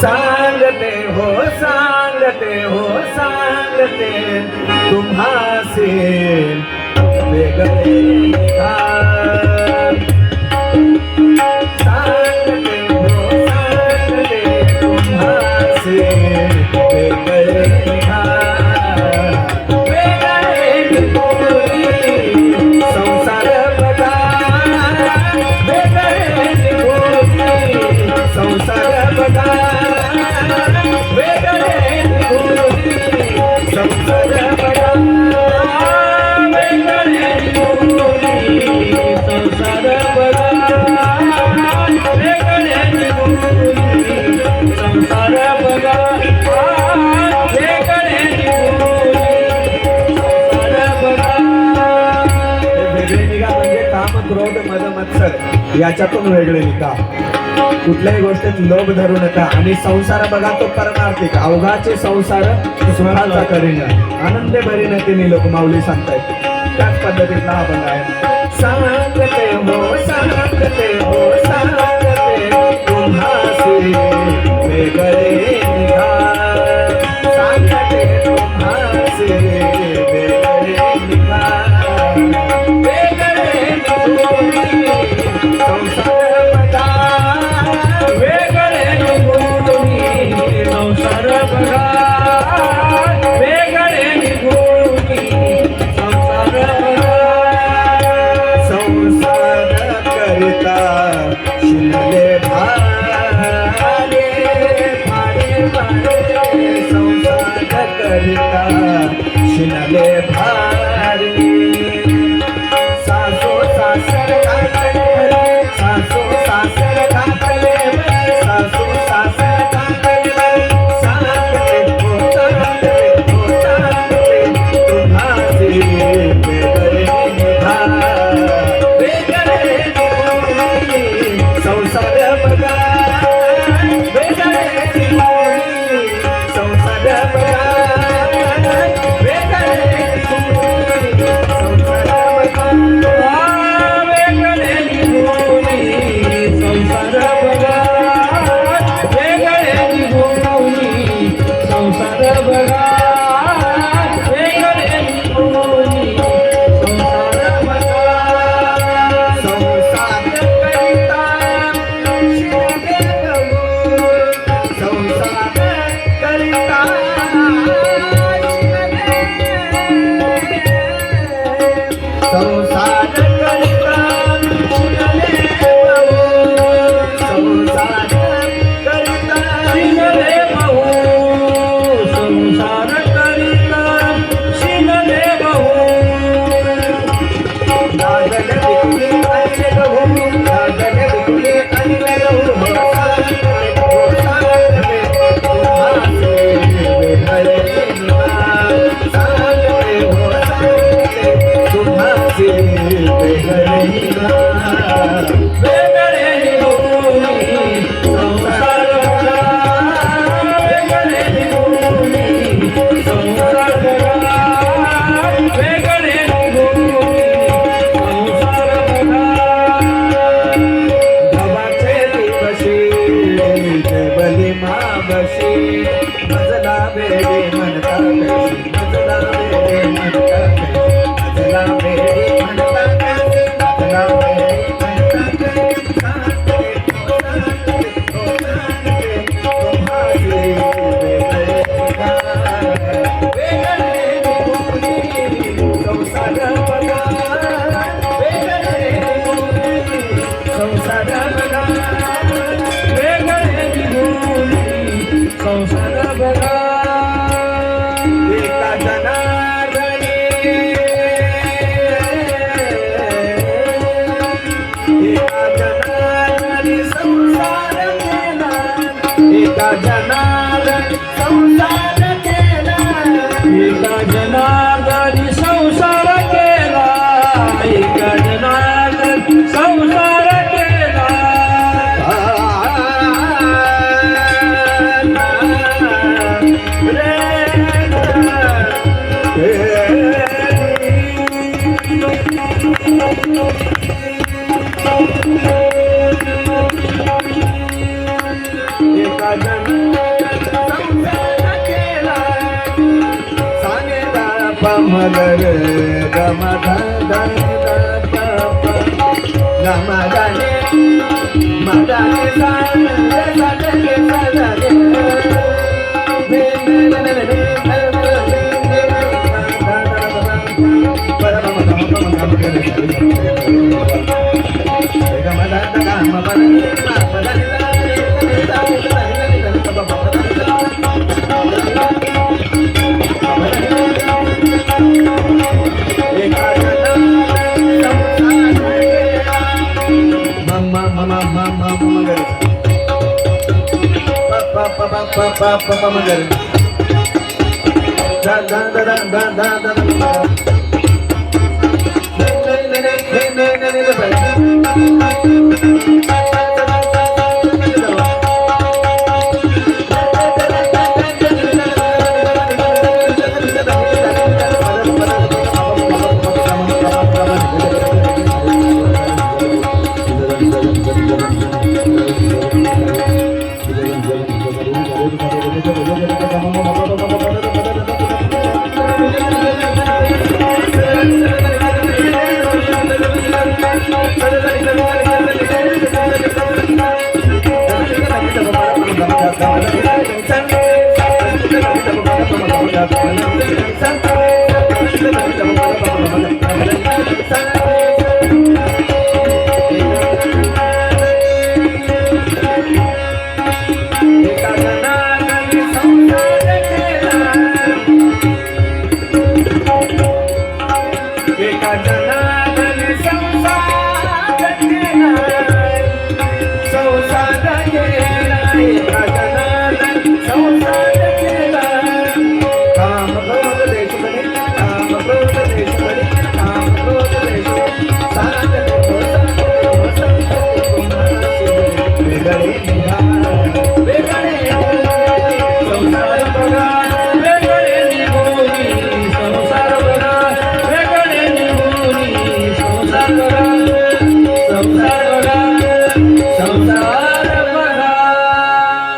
सांगते हो सांगते तुम्हासे वेगळे निघाल। सांगते हो सांगते तुम्हासे वेगळे निघाल। वेगळे निघोनी संसार बघा, वेगळे निघोनी संसार बघा, वेगळे निघोनी संसार बघा, वेगळे निघोनी संसार बघा, वेगळे निघोनी संसार बघा, वेगळे निघोनी संसार बघा। वेगळे निघा म्हणजे काम, क्रोध, मद, मत्सर याच्यातून वेगळे निघा। कुठल्याही गोष्टीत लोभ धरू नका। आणि संसार बघा तो परमार्थिक, अवघाचे संसार स्वतःचा करीन, आनंदे भरीन तिने लोक माऊली सांगतायत। त्याच पद्धतीतला हा बंग आहे। सांगते हो सांगते तुम्हासे वेगळे निघाल। सांगते तुम्हासे वेगळे निघाल। वेगळे निघोनी संसार बघा, वेगळे निघोनी संसार बघा, वेगळे निघोनी संसार बघा। संसार करिता शिनले भारे, संसार करिता शिनले भारे। सासू सासर घातले, सासू सासर घातले, सासू सासर घातले। सांगते हो सांगते तुम्हासे वेगळे निघाल। वेगळे निघोनी संसार बघा, वेगळे निघोनी संसार बघा, वेगळे निघोनी संसार बघा, वेगळे निघोनी संसार बघा, वेगळे निघोनी संसार बघा, वेगळे निघोनी संसार बघा। संसार करिता शिनले गहू, संसार करिता शिनले, संसार करिता शिनले गहू, संसार करिता शिनले गहू, संसार करिता शिनले गहू। लागल विकले आणले गहू, लागल विकले आणले गहू। सांगते तुम्हासे वेगळे निघाल। सांगते हो सांगते तुम्हासे वेगळे निघाल। वेगळे निघोनी संसार बघा, वेगळे निघोनी संसार बघा, वेगळे निघोनी संसार बघा। गव्हाचे दिवशी बली मावशी, मजला वेळी म्हणता कशी, मजला वेळी म्हणता कशी, मजला वेळी म्हणता कशी, मजला वेळी म्हणता कशी। सांगते हो सांगते तुम्हासे वेगळे निघाल। वेगळे निघोनी संसार बघा, वेगळे निघोनी संसार बघा, वेगळे निघोनी संसार बघा। एका जनार्दनी, एका जनार्दनी संसार केला, एका जनार्दनी संसार केला, एका जनार्दनी संसार केला, एका जनार्दनी संसार केला। एका जन रे गम ध ध ध गम गाने मगाने सा सा गे सा गे रे Papa Magar da da da da da da da Gare